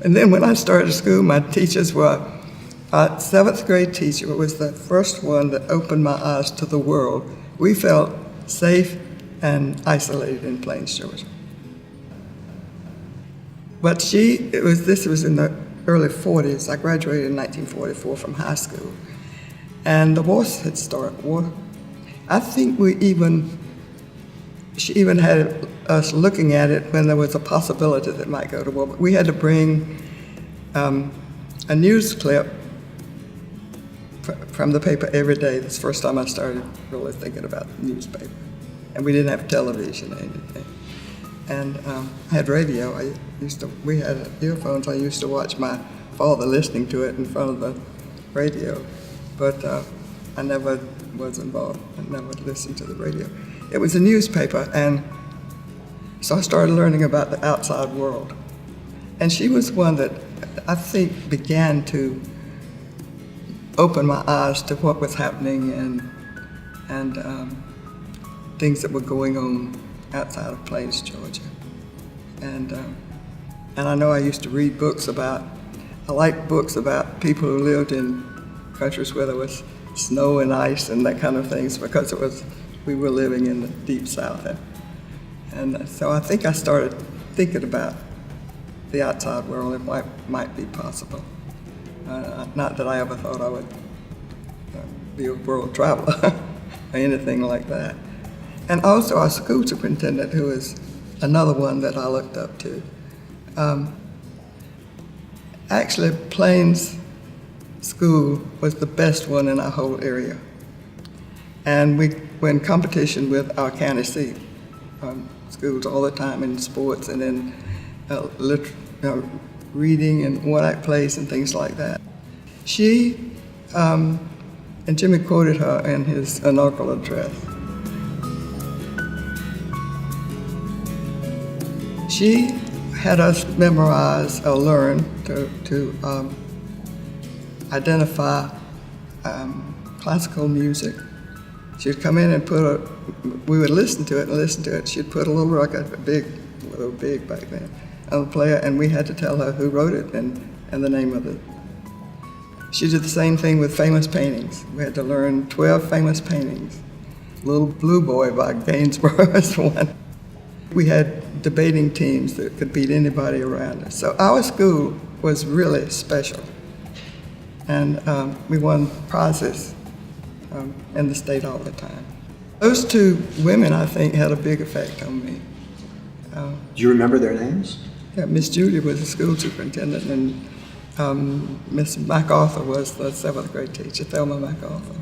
And then when I started school, my teachers were, our 7th grade teacher was the first one that opened my eyes to the world. We felt safe and isolated in Plains, Georgia. But this was in the early 40s. I graduated in 1944 from high school. And the war had started. I think she even had us looking at it when there was a possibility that it might go to war. But we had to bring a news clip from the paper every day. That's the first time I started really thinking about the newspaper. And we didn't have television or anything. And I had radio. We had earphones. I used to watch my father listening to it in front of the radio. But I never was involved. I never listened to the radio. It was a newspaper, and so I started learning about the outside world. And she was one that I think began to open my eyes to what was happening and things that were going on outside of Plains, Georgia. And I know I used to read books I liked books about people who lived in countries where there was snow and ice and that kind of things, because we were living in the deep South. And so I think I started thinking about the outside world and what might be possible. Not that I ever thought I would be a world traveler or anything like that. And also our school superintendent, who is another one that I looked up to. Actually, Plains School was the best one in our whole area. And we were in competition with our county seat schools all the time in sports and in reading and one-act plays and things like that. She, and Jimmy quoted her in his inaugural address, she had us memorize or learn to identify classical music. She'd come in and we would listen to it. She'd put a little record, they were big back then, on the player, and we had to tell her who wrote it and the name of it. She did the same thing with famous paintings. We had to learn 12 famous paintings. Little Blue Boy by Gainsborough is one. We had debating teams that could beat anybody around us. So our school was really special. And we won prizes in the state all the time. Those two women, I think, had a big effect on me. Do you remember their names? Yeah, Miss Judy was the school superintendent, and Miss McArthur was the 7th grade teacher, Thelma McArthur.